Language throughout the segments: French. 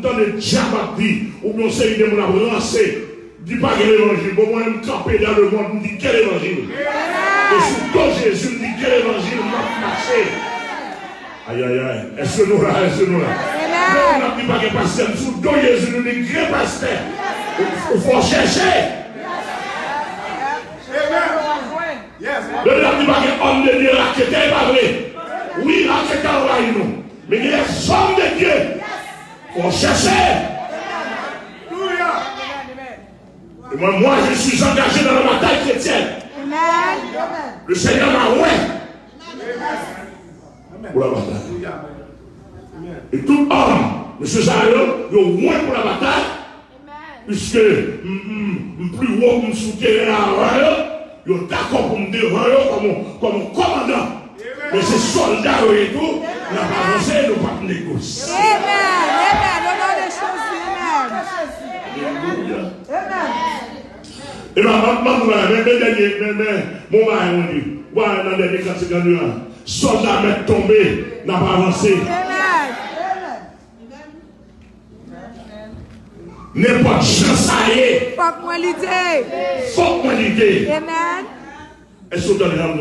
temps de diable dit, ou bien c'est une mon lancé, dis pas que l'évangile, bon, moi, je me camper dans le monde, je dis quel évangile. Et sous toi, Jésus, je dis quel évangile m'a marché. Aïe, aïe, aïe, est-ce que nous là, est-ce que nous là? Non, on n'a dit pas que pasteur, sous toi, Jésus, nous dit grand pasteur. Il faut chercher. Le diable dit pas que homme de Dieu raquette, c'est pas vrai. Oui, raquette envahit nous. Mais il y a des hommes de Dieu. Il faut chercher. Et moi, je suis engagé dans la bataille chrétienne. Le Seigneur m'a oué pour la bataille. Et tout homme, M. Zahio, il est oué pour la bataille. Puisque plus haut que je soutiens il est d'accord pour me défendre comme commandant. Mais ces soldats et tout, on n'a pas avancé, nous ne pas négocier. Et ma dernier soldat m'est tombé, n'a pas avancé. N'importe chance à y faut que moi l'idée. Faut que moi l'idée. Amen. Est-ce que vous avez un là?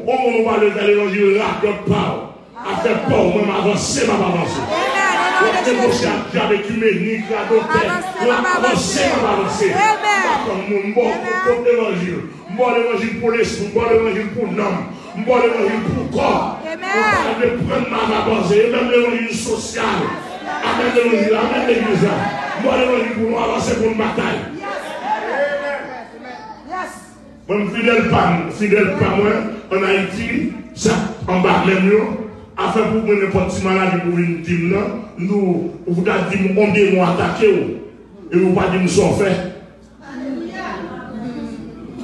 On va le faire l'évangile là, d'autres pas. À faire peur, moi m'avancer, m'a avancé. J'avais huménique, la docteur, m'avancer, m'a avancé. Amen. Bon l'évangile. Bon l'évangile pour l'esprit, bon l'évangile pour l'homme, bon l'évangile pour le corps. Amen. On va prendre ma avancée, même l'évangile social. Amen l'évangile, amen l'église. Bon l'évangile pour nous avancer pour une bataille. Même fidèle pas moi, en Haïti, ça, en bas même nous, afin pour que n'importe qui maladie pour une team, nous, vous avez dit, on dit, nous attaquer, et vous pas dit, nous sommes faits.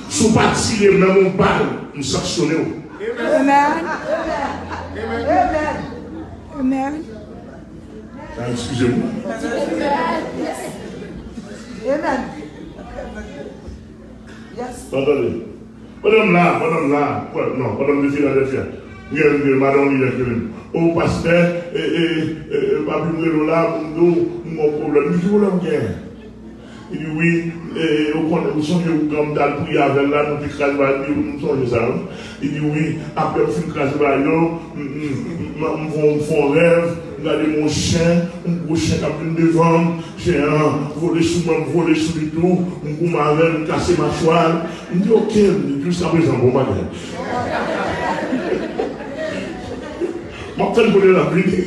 Si vous pas tirer même une balle, nous sanctionnons. Amen. Amen. Excusez-moi. Amen. Yes. Attendez. Madame là, non, madame de Philadelphie. Madame Lille, au pasteur, là, mon problème, je vous il dit oui, vous songez au grand dal pour y aller là, nous disons nous songez ça. Il dit oui, après on fait crasse baillot, on fait rêve, regardez mon chien, un gros chien qui a pris devant, j'ai un volé sous le tout, un gros marin, un cassé ma choile. Il dit ok, jusqu'à présent, bon matin. Je vais vous la bride.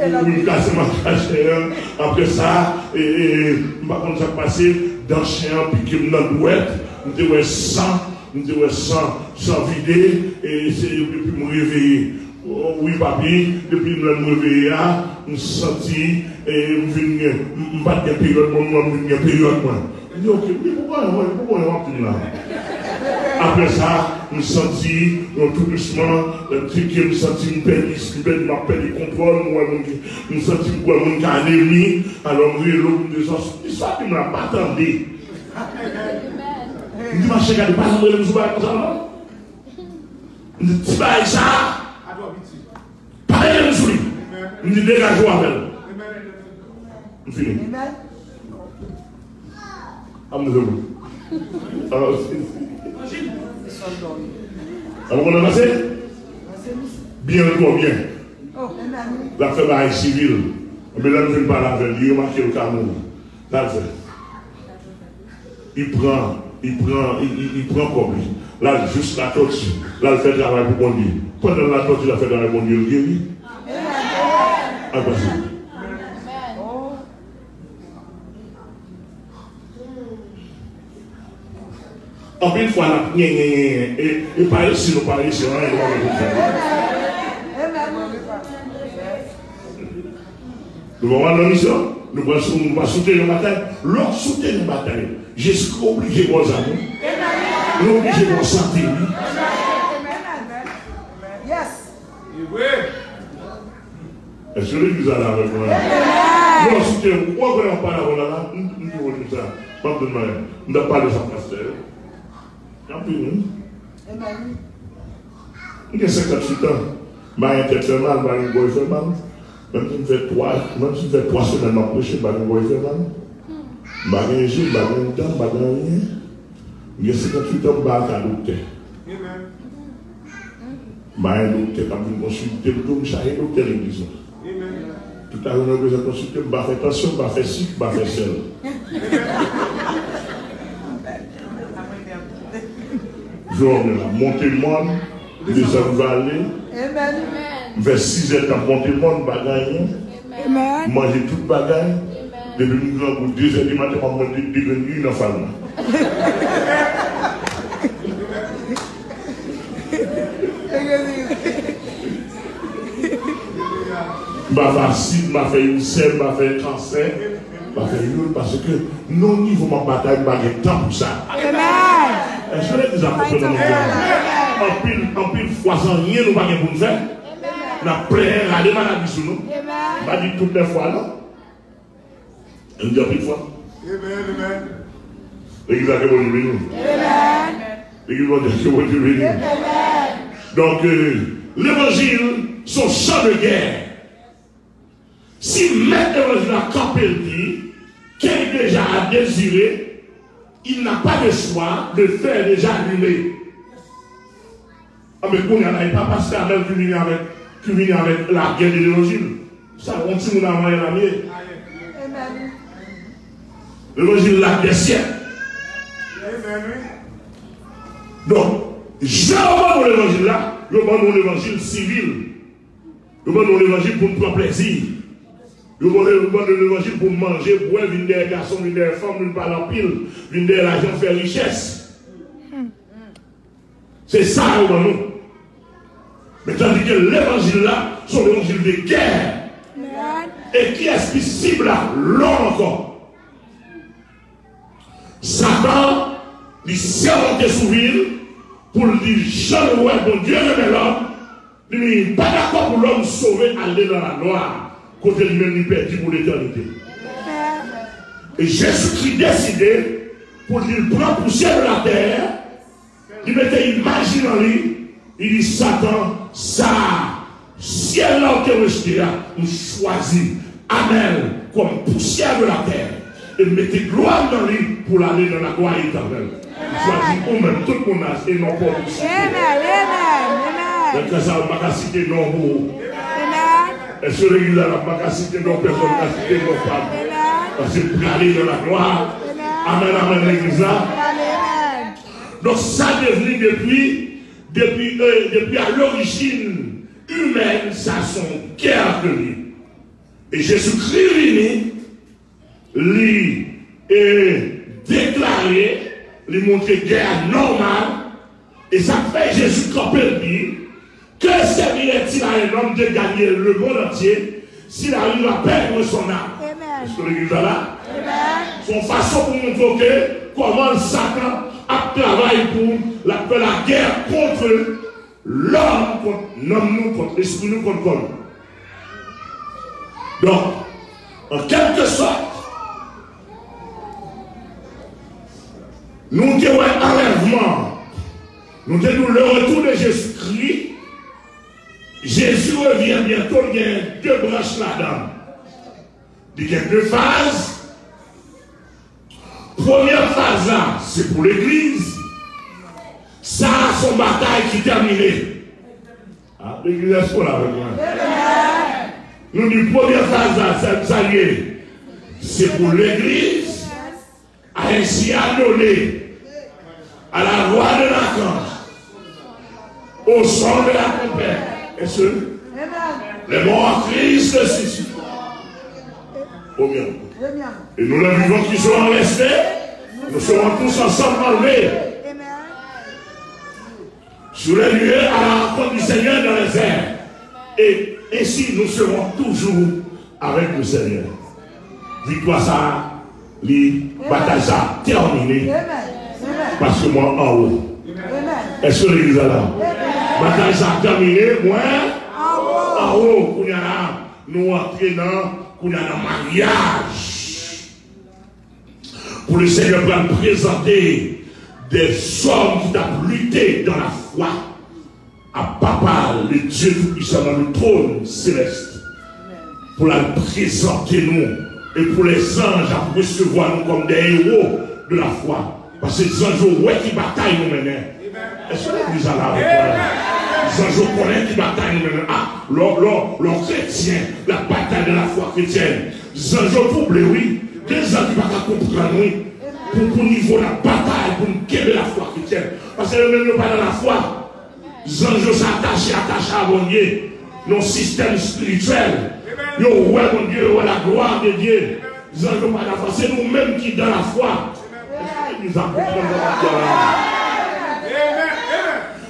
Je casse ma chien. Après ça, je vais passer dans le chien, piquer dans le douette. Je vais sang vider. Et c'est depuis me réveiller. Oui, papi, depuis que je me réveille, je me senti et je me battre des périodes, je me période. Je dis ok, pourquoi on est là? Après ça, je me senti tout doucement, je me senti une belle contrôle, je me senti un ennemi, alors je me dis, c'est ça qui ne m'a pas attendu. Je dis, ma chérie, elle n'est pas attendue, je ne pas comme ça, non? Je dis, tu vas ça? Pareil, je me suis dit, je dis, dégage-moi avec elle. Je finis. Alors, on a passé? Bien, bien. La fête civile. Mais là, je ne vais pas la faire. Il remarque le Cameroun. Là, il prend comme lui. Là, juste la tortue. Là, il fait le travail pour bon Dieu. Pendant la tortue, il a fait le travail pour bon Dieu. Il guérit. En une fois, et pas ici, nous pas ici, nous allons la mission, nous allons soutenir la bataille. L'autre soutient la bataille. J'ai obligé vos amis. Nous obligé vos santé. Yes. Est-ce que vous allez avec moi? Nous soutenons. Pourquoi on parle avant là? Nous disons ça. Pas de mal. Nous n'avons pas de ça, pasteur. Il y a 58 ans, ma tête fait mal, ma boy fait mal. Même si je fais 3 semaines à prêcher, je ne vais pas faire mal. Je ne vais pas faire je ne vais pas faire temps, je ne vais pas faire rien. Il y a 58 ans, je ne vais pas faire docteur. Je vais un docteur, je vais consulter, je vais changer docteur l'église. Tout à l'heure, je vais consulter, je vais faire tension, je vais faire ci, je vais faire celle. Je vais monter le monde, descendre aller. Vers 6 heures, monter le monde, bagaille. Manger toute bagaille. Depuis une grande 2 heures du matin, on va devenir une femme. Je fait une scène, je fait un cancer, je fait une parce que non niveau ma bataille, je n'ai pas temps pour ça. Est-ce que les apôtres en pile fois sans rien, nous n'avons pas pour faire. Nous avons plein à des maladies sur nous. Je ne vais pas dire toutes les fois, non? On dit une fois. L'église a que vous venez. L'église a que vous venez. Donc, l'évangile, son champ de guerre. Si même l'évangile a campé le dit, qu'il déjà a désiré, il n'a pas de choix de faire déjà allumer. Ah, mais qu'on n'y a pas passé à même qui vient avec la guerre de l'évangile. Ça, on dit qu'on a envoyé la mienne. L'évangile là des siècles. Donc, jamais dans l'évangile là, nous demandons l'évangile civil. Nous demandons l'évangile pour nous prendre plaisir. Nous demandons l'évangile pour manger, boire, venir des garçons, venir des femmes, venir parler en pile, venir de l'argent, faire richesse. C'est ça, nous demandons. Mais tandis que l'évangile là, c'est l'évangile de guerre. Et qui est-ce qui cible là? L'homme encore. Satan, il s'est monté sous ville pour dire, je ouais, bon Dieu aime l'homme. Il n'est pas d'accord pour l'homme sauver, aller dans la gloire, côté lui-même, il perdu pour l'éternité. Et Jésus-Christ décidé pour dire, prend poussière de la terre, il mettait une magie dans lui, il dit, Satan, ça, si elle a été rejeté, nous choisit Amel comme poussière de la terre. Et mettez gloire dans lui pour aller dans la gloire éternelle. Choisis vous-même, tout le monde a et non pas vous. Amen. Donc ça, on va citer non vous. Est-ce que l'église a pas cité non personne, n'a cité non femmes. Parce que pour aller dans la gloire. Amen, amen, l'église là. Donc ça devenu depuis à l'origine humaine, ça son guerre de lui. Et Jésus-Christ lui est déclaré, lui montrer guerre normale, et ça fait Jésus camper lui, que servirait-il à un homme de gagner le monde entier s'il arrive à perdre son âme? Est-ce que l'église est là? Son façon pour montrer comment Satan a travaillé pour la guerre contre l'homme, contre l'homme, contre l'esprit, contre l'homme. Donc, en quelque sorte, nous avons un enlèvement. Nous avons le retour de Jésus-Christ. Jésus revient bientôt, il y a 2 branches là-dedans. Il y a 2 phases. Première phase là, c'est pour l'église. Ça a son bataille qui est terminée. Ah, l'église est pour la avec moi. Nous disons première phase là, ça y est. C'est pour l'église. Ainsi adonné à la voix de l'archange, au son de la trompette. Et ceux, les morts en Christ ressuscitent. Au bien. Et nous les vivants qui seront restés, nous serons tous ensemble enlevés sur les lieux à la rencontre du Seigneur dans les airs. Et ainsi nous serons toujours avec le Seigneur. Victoire ça. Les batailles ça terminé. Parce que moi en haut. Est-ce que l'église est là? Bataille ça terminé. Moi en haut. Nous entrons dans le mariage. Pour le Seigneur va présenter des hommes qui ont lutté dans la foi à Papa, le Dieu tout-puissant dans le trône céleste. pour la présenter nous et pour les anges à recevoir nous comme des héros de la foi. Parce que les anges, ouais, qui bataillent nous maintenant. Est-ce que l'église a la les anges connaissent qui bataillent nous maintenant. Ah, l'homme chrétien, la bataille de la foi chrétienne. Les anges troublés, oui. Des gens qui ne peuvent pas comprendre, oui. Pour niveau de la bataille, pour nous quérir la foi chrétienne. Parce que nous ne pas dans la foi. Les anges s'attachent à mon Dieu. Nos systèmes spirituels. Yo, ouais, mon Dieu, ouais, la gloire de Dieu. Les anges pas dans la foi. C'est nous-mêmes qui dans la foi.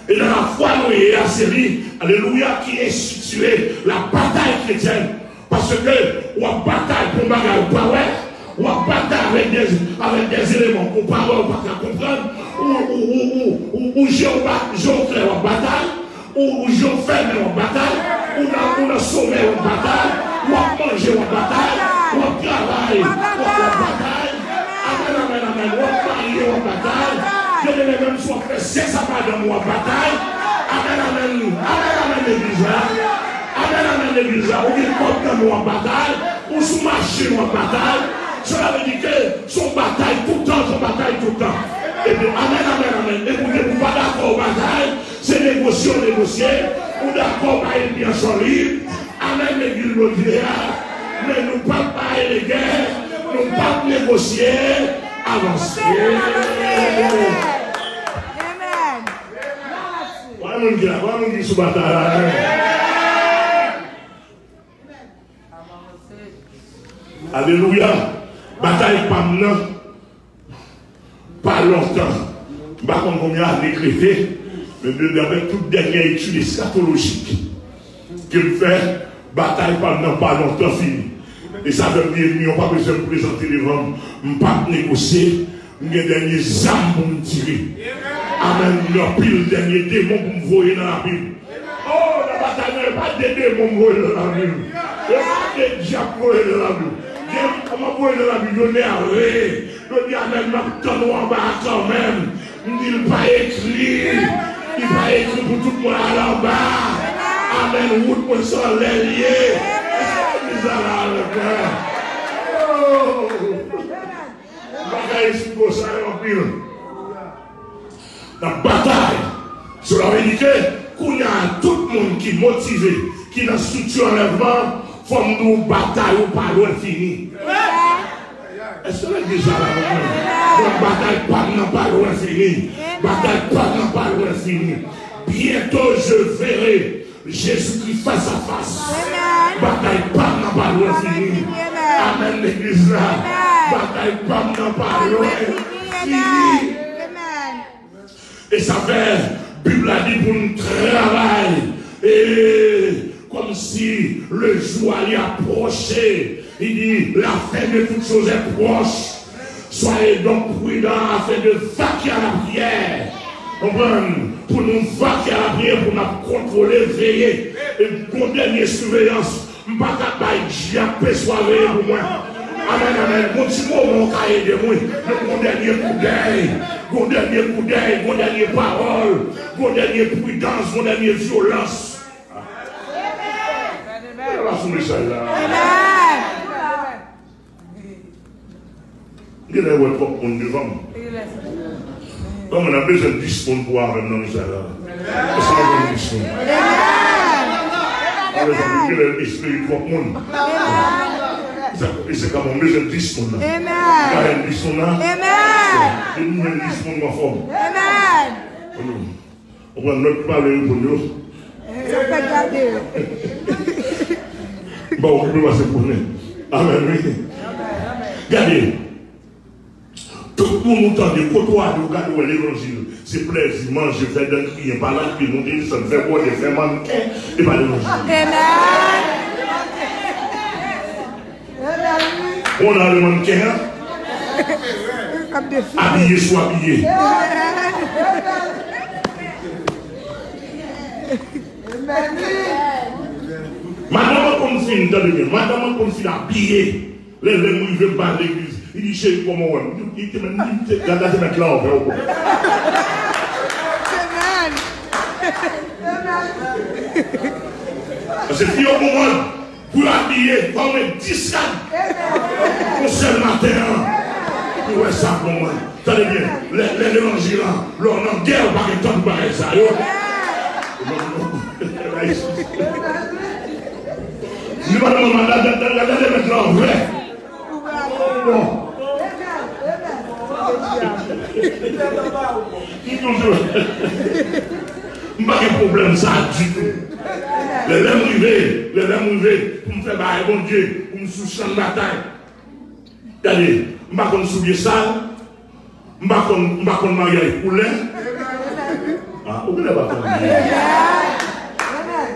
Et dans la foi, nous y a série, alléluia, qui est située la bataille chrétienne. Parce que, on bataille pour bagarre ou pas, on bataille avec des éléments qu'on pas comprendre, ou j'ai en bataille, ou j'ai fermé en bataille, ou a sommé en bataille, ou a mangé en bataille, ou a travaillé en bataille. Amen, amen, on va parler en bataille. Je ne vais même soit fait sexe à part de moi en bataille. Amen, amen, amen, l'église là. Amen, amen, l'église là. On vient de nous en bataille, on sous marché en bataille. Cela veut dire que son bataille tout le temps, son bataille tout le temps. Et puis, amen, amen, amen. Et vous n'êtes pas d'accord aux batailles, c'est négocier, ou d'accord, il bien son livre. Amen, l'église le dira. Mais nous ne parlons pas les guerres. Nous ne pas négocier, avancer. Amen. Voilà, nous sous bataille. Alléluia. Bataille pas maintenant. Pas longtemps. Pas comme combien à décréter. Mais avec toute dernière étude eschatologique qu'il fait, bataille pas maintenant, pas longtemps fini. Et ça veut dire que nous n'avons pas besoin de présenter devant nous. Nous ne pas négocier. Nous avons des derniers âmes pour nous tirer. Amen. Nous avons pile dernier démon pour nous voyer dans la Bible. Oh, la bataille n'est pas des démons pour voyer dans la Bible. Il n'y a pas des diables pour voyer dans la Bible. Comment voyer dans la Bible? On est arrêté. On dit, amen, nous en bas quand même. Il n'est pas écrit. Il n'est pas écrit pour tout le monde en bas. Amen. Route pour s'en lier. La bataille, cela veut dire qu'il y a tout le monde qui est motivé, qui est dans la structure enlèvement, forme nous bataille ou pas loin fini. Est-ce que l'église a la bataille pas loin fini? Bataille pas loin fini. Bientôt je verrai Jésus-Christ face à face. Bataille pas loin fini. Amen, l'église là. Bataille pas loin fini. Et ça fait, Bible a dit pour nous travailler. Et comme si le jour allait approcher. Il dit, la fin de toutes choses est proche. Soyez donc prudents afin de vaquer à la prière. Pour nous vaquer à la prière, pour nous contrôler, veiller. Et pour une dernière surveillance, je ne vais pas persuader pour moi. Amen, amen. Mon petit moment, on va aider moi. Mon dernier coup d'œil, mon dernier coup d'œil, mon dernière parole, mon dernière prudence, mon dernière violence. Il y a des pour nous devant. Comme on a besoin de disponible pour avoir un homme, ça là. Est-ce qu'on a besoin de disponible? Il y a l'esprit pour le monde. Et c'est comme on a besoin de disponible. Il y a un disponible. Il y a un disponible en forme. On va notre parler pour nous. Ça fait garder. Bon, on peut passer pour nous. Amen, oui. Regardez. Tout le monde entend des côtoirs de regarder l'évangile. C'est plaisir, manger, faire d'un crier, par là, puis nous dire, ça me fait quoi, de faire mannequin, et pas l'évangile. On a le mannequin, habillé, soit habillé. Madame, comme si, madame, comme si habillé, les gens veulent pas l'église. Il dit, chérie, comment on va? Il dit, regardez ce mec-là, on fait au bout. Parce que si on comprend, Pour habiller comme 10 cannes. Pour ce matin. Pour ça pour moi. Tenez bien, l'évangile, l'on a guerre par le temps de parler ça. Nous allons demander maintenant vrai. Bon. Pas de problème ça du tout. Les lames rivés, pour me faire bailler, bon Dieu, pour me soucier de bataille. Regardez, je ne vais pas souiller ça, je ne vais pas marier avec poulet. Ah, vous ne pouvez pas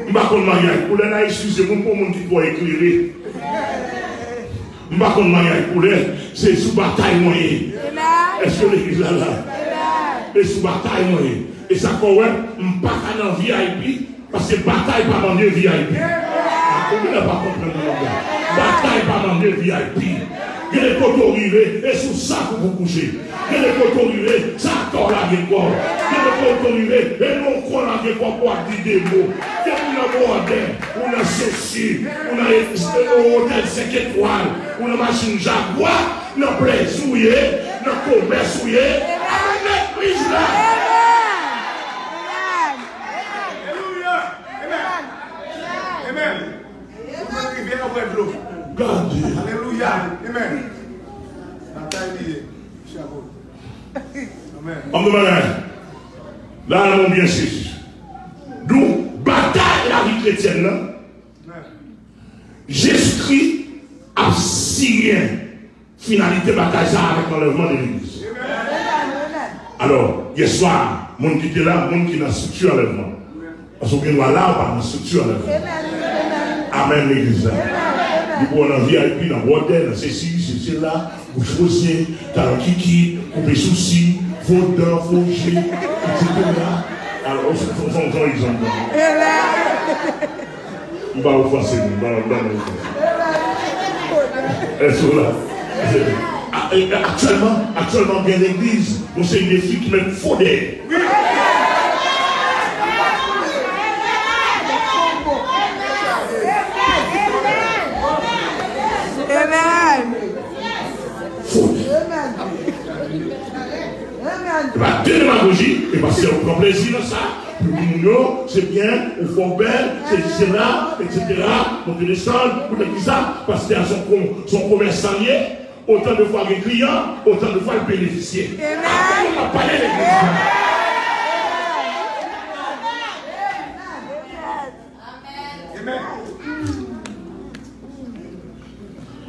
je ne vais pas marier avec poulet, excusez-moi pour mon qui peut écrire. Je ne vais pas marier avec poulet, c'est sous bataille moyen. Est-ce que l'église là là? Et sous bataille moyen. Et ça quoi, je ne vais pas dans VIP, parce que bataille pas dans VIP. Vous ne pouvez pas comprendre. Bataille pas dans VIP. Il y a des poteaux rivés et sous ça pour vous coucher. Il y a des poteaux rivés, ça tord la guécoire. Il y a des poteaux rivés et non qu'on a des poteaux pour dire des mots. Il y a un bordel, on a ceci, on a un hôtel 5 étoiles, on a une machine Jaguar, on a plein souillé, on a commerce souillé. Avec l'église là. Amen. God. Alléluia. Amen. Amen. On demande là, on bien sûr. D'où bataille la vie chrétienne. Jésus-Christ a signé finalité bataille ça avec l'enlèvement de l'église. Alors, hier soir, mon qui était là, mon qui n'a structure enlèvement. Parce qu'on est là, on parle de structure enlèvement. Amen, l'église. Du coup, on a VIP dans le bordel, dans ceci, c'est là, vous choisissez, t'as un kiki, coupez soucis, faux dents, faux G, etc. Alors, on s'en exemple. On va vous faire elles sont là. Actuellement, bien l'église, on sait des filles qui mettent faux dés. La démagogie, et parce qu'on prend plaisir dans ça, c'est bien, on fait belle, c'est là, etc. Donc ils descendent, pour dire ça, parce que son commerçant lié, autant de fois les clients, autant de fois le bénéficiaire. On va parler de l'église.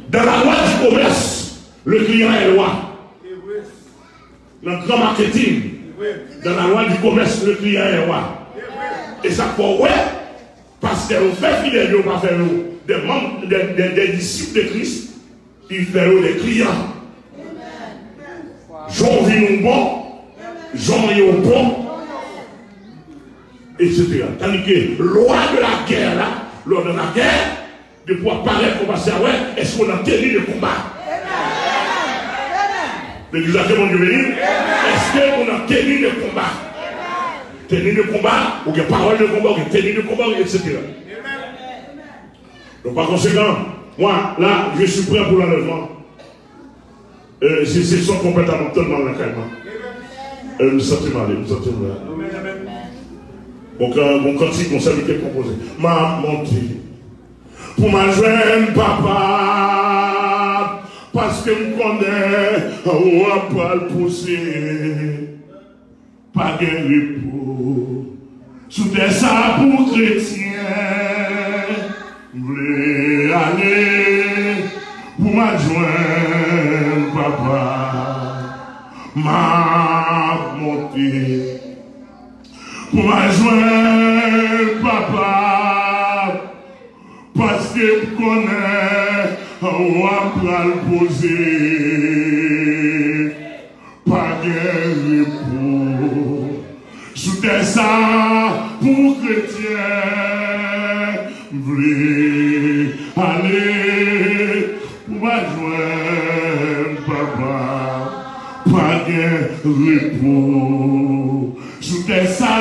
Dans la loi du commerce, le client est roi. Dans le grand marketing, dans la loi du commerce, le client est roi. Et ça pour ouais, parce qu'on fait fidèle, on va faire des membres, des disciples de Christ, ils font des clients. Jean vit au bon, Jean est au bon, etc. Tandis que loi de la guerre, là, lors de la guerre, de pouvoir paraître pour passer à ouais, est-ce qu'on a tenu le combat? L'église a fait mon Dieu béni. Est-ce qu'on a tenu le combat? Tenu le combat, ou des paroles de combat, ou tenu le combat, etc. Donc par conséquent, moi, là, je suis prêt pour l'enlèvement. C'est son complètement tellement la calme. Nous sommes mal, nous sommes mal. Mon cantique, mon salut est composé. Ma montée. Pour ma joindre, papa, parce que je connais, on va pas le pousser, pas de repos, sous des ça pour chrétiens, voulez aller, pour ma joindre, papa, ma montée, pour ma joindre, papa, parce que je connais, on va pas le poser, pas de repos. Sous des ça pour chrétiens, voulez aller pour ma joindre, papa, pas de repos. Sous des ça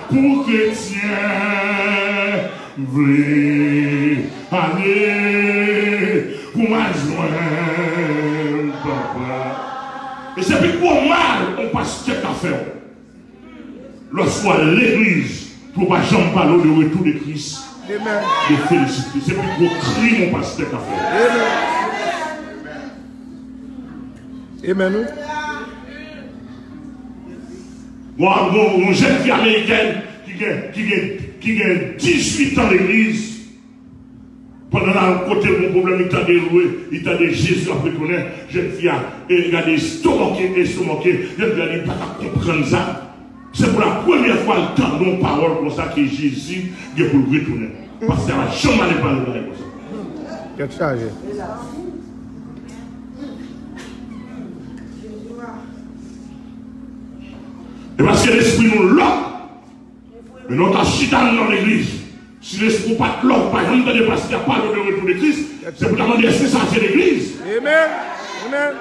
pour chrétiens, voulez aller courage loin, papa. Et c'est plus pour mal, on passe cette affaire. Lorsqu'on à l'église, pour pas jamais parler de retour de Christ, de féliciter. C'est plus pour crier, on passe cette affaire. Amen. Moi, mon jeune fille américaine qui a 18 ans d'église, pendant le côté de mon problème, il t'a déroué, il t'a dit Jésus après connaître, jeune fille a regardé estomaqué, jeune fille a dit pas comprendre ça. C'est pour la première fois le temps dont parole comme ça que Jésus est pour le retourner. Parce qu'elle n'a jamais parlé comme ça. Quel chargé. Et parce que l'esprit nous l'a, mais notre achitan dans l'église, si l'esprit pas de l'homme, par exemple, de passer à parler de retour de Christ, c'est pour demander est-ce que ça c'est l'église. Amen. Amen.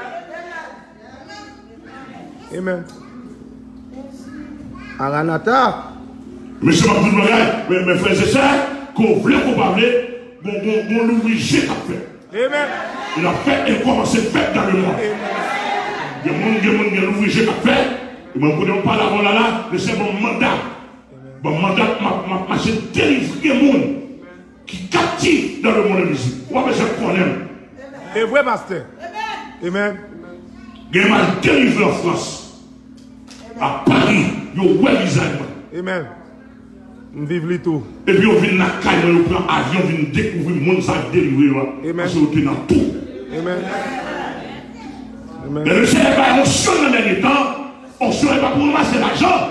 Amen. Aranata. Monsieur Mabdou mes frères et sœurs, qu'on voulait qu'on parlait, mon Louis-G a fait. Amen. Il a fait et commencé à faire dans le monde. Il y a mon Louis-G a fait. Et moi, je ne parle pas avant là, mais c'est mon mandat. Mon mandat, c'est délivrer les gens qui captivent dans le monde de musique. Moi, je connais. Et vrai, pasteur. Amen. Il m'a délivré en France. À Paris, il y a un visage. Amen. Vive les tout. Et puis, on vient dans la caille, on prend avion, on vient découvrir le monde, ça délivrer. Amen. Parce qu'on est dans tout. Amen. Amen. Mais le Seigneur va émotionner dans le dernier temps. On ne serait pas pour ramasser l'argent.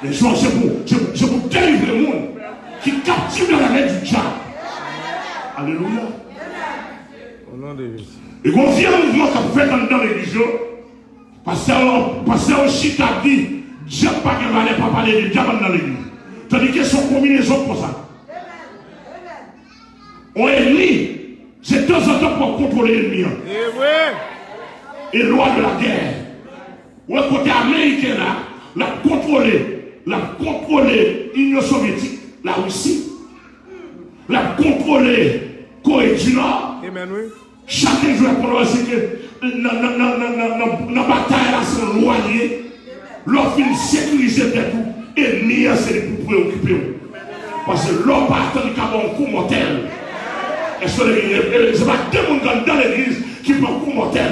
Les gens, c'est pour délivrer le monde qui captive dans la main du diable. Alléluia. Au nom de Jésus. Et quand on vient au mouvement qu'on fait dans l'église, pasteur aussi t'a dit, Dieu pas qu'il va pas parler de diable dans l'église. Tandis que son combinaison pour ça. On est ennemi. C'est de temps en temps pour contrôler l'ennemi. Et loi de la guerre. Ou un côté américain là, la contrôler l'Union soviétique, la Russie, la contrôler Corée du Nord. Amen, oui. Chacun joue pour c'est que dans la bataille là, c'est loyer. L'offre sécurisée de tout. Et ni c'est pour préoccuper. Parce que l'homme pas attendu qu'à un coup mortel. Et ce n'est pas deux personnes dans l'église qui prennent un coup mortel.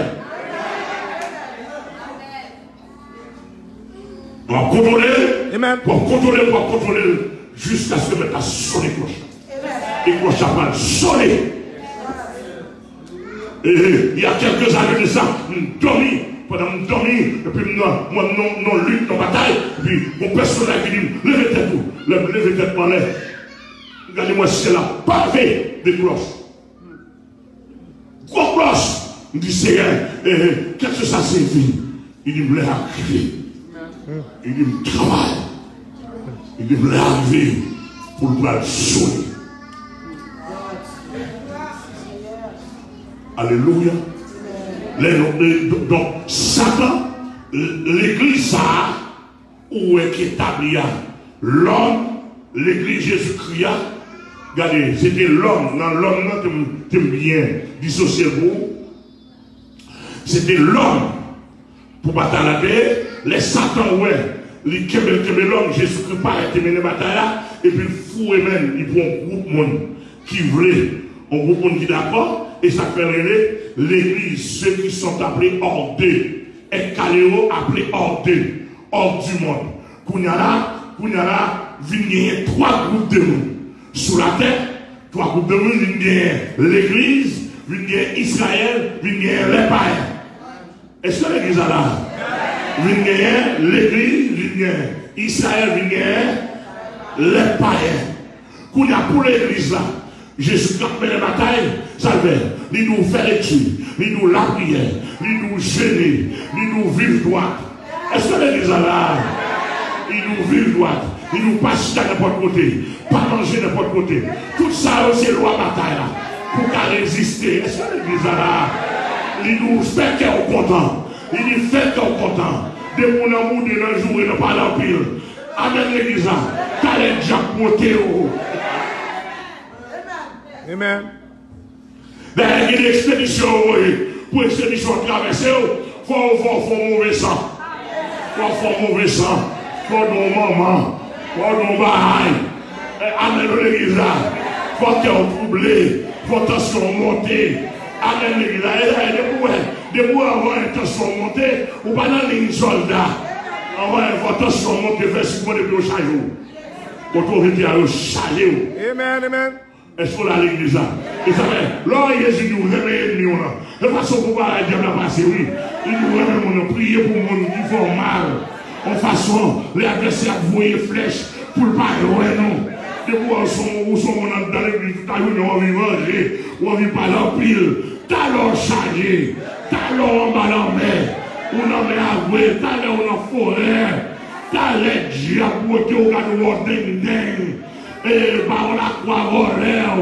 Pour contrôler, jusqu'à ce que tu as sonné cloche. Et cloche a sonné. Et il y a quelques années de ça, dormi, pendant que je dormi, et puis moi, non lutte, non bataille, et puis mon personnage qui dit, levez tête vous, levez tête en l'air. Regardez-moi, c'est la pavée des cloches. Gros cloche. Il dit, Seigneur, qu'est-ce que ça signifie? Il dit, me l'a crié. Il dit, me travaille. Il dit, me l'a arrivé pour le sonner. Alléluia. Donc, Satan, l'église, ça, où est établi l'homme, l'église Jésus-Christ, regardez, c'était l'homme, dans l'homme, tu me bien dissocier vous. C'était l'homme pour battre la paix, les Satan, ouais, les l'homme, Jésus-Christ, pas été mené bataille là, et puis le fou et même, il prend un groupe monde qui voulait, un groupe monde qui d'accord. Et ça fait l'église, ceux qui sont appelés hors d'eux. Et Caléo appelé hors d'eux, hors du monde. Kounyala, viennent trois groupes de monde. Sous la terre, trois groupes de monde, viennent l'église, viennent Israël, viennent les païens. Est-ce que l'église a là? Viennent l'église, viennent Israël, viennent les païens. Kounya pour l'église là. Jésus a fait les batailles, ça veut il nous fait l'étude, il nous la prière, il nous gêner, il nous vivre droit. Est-ce que l'église là, il nous vivre droit, il nous passe à n'importe côté, pas manger n'importe côté. Tout ça, c'est loi bataille là, pour qu'à résister. Est-ce que l'église là, il nous fait qu'elle est content, il nous fait qu'elle est content. De mon amour de le jour et ne pas l'empire. Amen l'église là, qu'elle est déjà montée. Amen. Ben, il y a des expéditions, pour expédition traverser, il faut mauvais sang. Il faut mauvais sang. Il faut don maman. Il faut don bail. Amen, l'église là. Il faut cœur troublé. Il faut tension monter. Amen, l'église là. Et des fois, avant une tension montée, ou pas dans les soldats. Avant une tension montée, vers ce qu'on est au chaillot. Autorité à au chaillot. Amen, amen. Est-ce qu'on a l'église là? Et ça fait, là, Jésus nous réveille, nous, là. De façon pour voir le diable passer, oui. Il nous réveille, nous prier pour les gens qui font mal. En façon, les adversaires voient flèches pour ne pas loin, non. De voir où sont dans l'église, tout à l'heure, on vit manger, on vit pas l'empile. Talon chargé, talon en bas en mer, on en met à jouer, talon en forêt, talon diable, qui a un ding. Et par la croix horaire,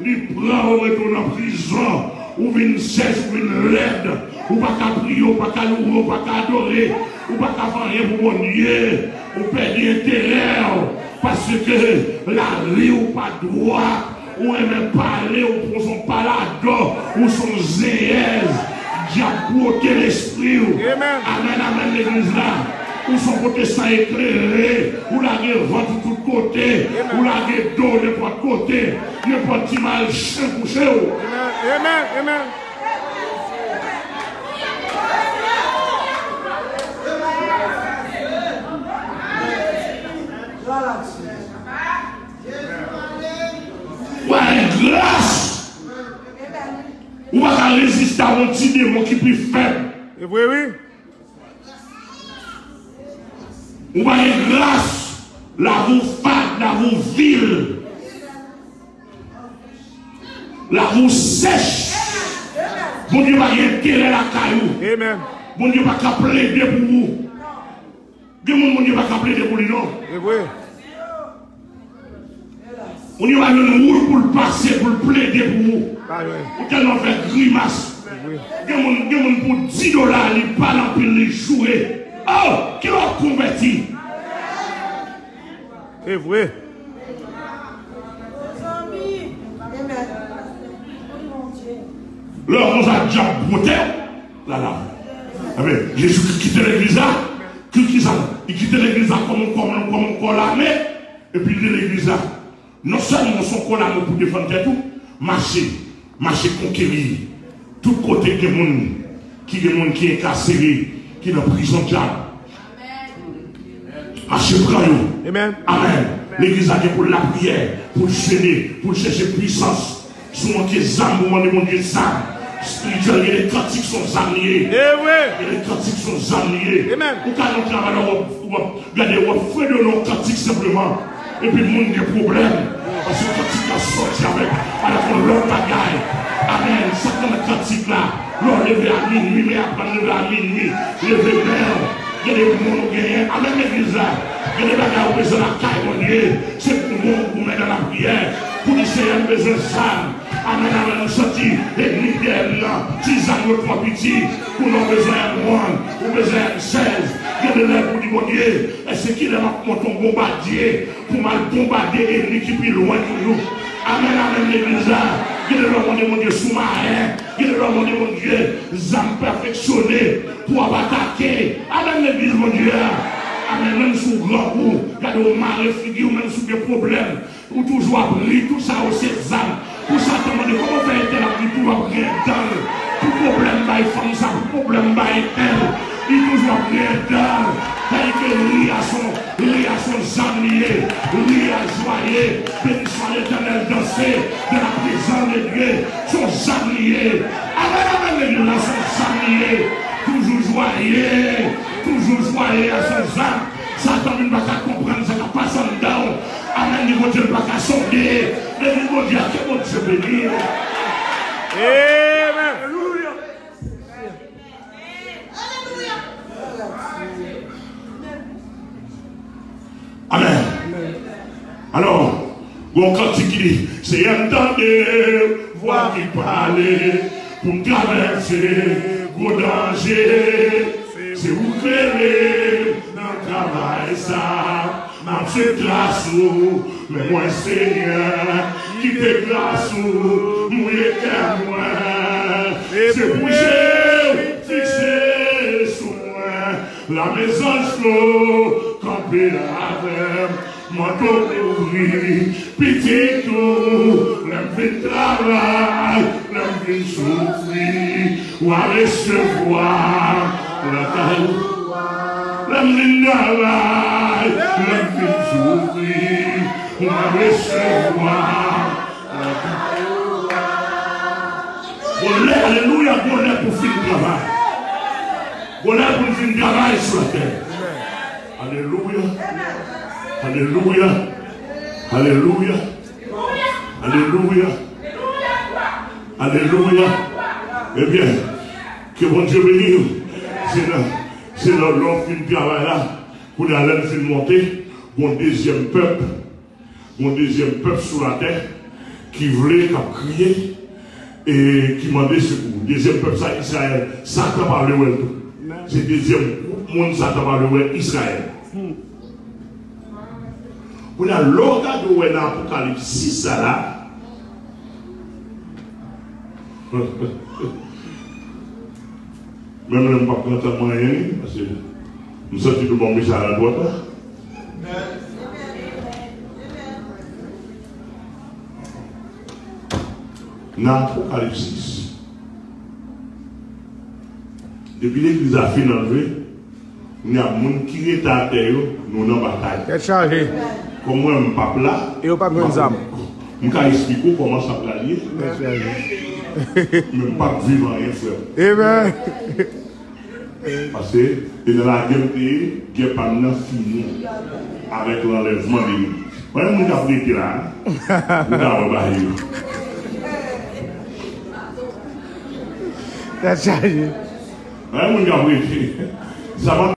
il prend, on retourne en prison, ou vient sèche, ou vient laide, ou pas qu'à prier, ou pas qu'à louer, ou pas qu'à adorer, ou pas qu'à faire rien pour mon Dieu, ou perdre intérêt, parce que la vie ou pas droit, ou aime parler, ou pour son palador, ou son zéez, diable l'esprit. Amen, amen, l'église là. Ou son côté sang éclairé, ou la vent de tous côtés, ou la d'eau de n'importe côté, n'importe qui mal chien couché. Amen, amen. Ouais, grâce. Ou va résister à un petit démon qui est plus faible. Oui, oui. Ou va grâce, la vous fat, la vous ville, la vous sèche. Bon Dieu va intérêt la caillou. Amen. Bon Dieu va plaider pour vous. Bon Dieu va plaider pour lui, non? Oui. Bon Dieu va nous rouler pour le passer, pour le plaider pour vous. Ou tellement faire grimace. Bon pour 10 $, il parle en pile, il joue. Oh, qui va convertir? C'est vrai. Là, on a déjà brouté. Là. Jésus quittait l'église là. Il quittait l'église là comme on l'armée. Et puis il dit l'église là. Non seulement son corps l'armée pour défendre tout, marcher conquérir. Tout côté des gens qui est incarcéré, qui est dans la prison de diable. Marcher prend. Amen. Amen. L'église a dit pour la prière, pour le chaîner, pour chercher puissance. Souvent des âmes, on demande des âmes. Spirituel, les cantiques sont âmiers. Les cantiques sont âmiers. Amen. Ou quand on travaille, regardez, on fait de nos cantiques simplement. Et puis le monde a des problèmes. Parce que le cantique a sorti avec l'autre bagaille. Amen. Ça comme le cantique là. L'on levé à minuit, mais après levé à minuit. Levé merde. Il y a des gens qui gagnent. Amen, l'église là. Il y a des bagages qui ont besoin de la caille, mon Dieu. C'est pour nous pour mettre dans la prière. Pour dire qu'il y a besoin de ça. Amen, amen, nous sortir. Et l'idée là. 10 ans de 3 petits. Pour nous besoin de 1. Pour besoin de 16. Il y a des lèvres pour dire, mon Dieu. Est-ce qu'il y a un bombardier pour mal bombarder l'ennemi qui est plus loin de nous? Amen, amen, l'église là. Il y a des gens, mon Dieu, sous-marin. Il y a des gens, mon Dieu, âmes perfectionnées pour attaquer. Amen, l'église, mon Dieu. Amen, même sous grand coup, il y a des marées figures, même sous des problèmes. Ou toujours abri, tout ça aussi, âmes. Pour ça, comment faire tel abri, tout va rien dans. Tout problème, il femme ça, tout problème, elle. Il toujours rien dans. Tel que lui à son âme, lui à joyer, béni soit l'éternel danser de la prison de Dieu, son âme lié. Amen, amen, son âme toujours joyeux à son âme. Satan ne va pas comprendre, ça ne va pas s'en dedans. Amen, il ne va pas sonder. Mais il va dire que mon Dieu béni. Amen. Amen. Alors, mon cantique qui dit, c'est entendre, voir qui parler, pour me traverser, gros danger, c'est vous verrez dans le travail ça. Ma petite grâce, mais moi, Seigneur, qui te grâce, mouillé qu'à moi. C'est bouger, fixé sur moi. La maison, je camper avec manteau ouvri, petit tout, l'envie de travail, l'envie de souffrir, ou à recevoir la taille. L'envie de travail, l'envie de souffrir, ou à recevoir la taille. Alléluia, bonheur pour finir le travail. Bonheur pour finir le travail sur la terre. Alléluia. Alléluia. Alléluia. Alléluia. Alléluia. Eh bien, que bon Dieu bénisse. C'est dans l'homme qui travaille là, pour aller faire monter mon deuxième peuple sur la terre, qui voulait crier et qui demandait secours. Deuxième peuple, ça, Israël. Ça t'a parlé où tout. C'est deuxième monde, ça t'a parlé où Israël. On a l'organe de l'Apocalypse 6 là. Même je ne pas prendre moyen, parce que nous sommes tous bons messages à la droite. Dans l'Apocalypse 6, depuis l'église a fini d'enlever, il y a des gens qui est à terre, nous sommes en bataille. C'est chargé. Comme moi, je ne suis pas là. Et on pas de âme. Je vais expliquer comment ça peut aller. Je ne suis pas vivre rien, frère. Amen. Parce que dans la guerre, il n'y a pas de fini avec l'enlèvement de l'église. Moi, je suis prêté là. Je suis C'est chargé. prêté. Ça va.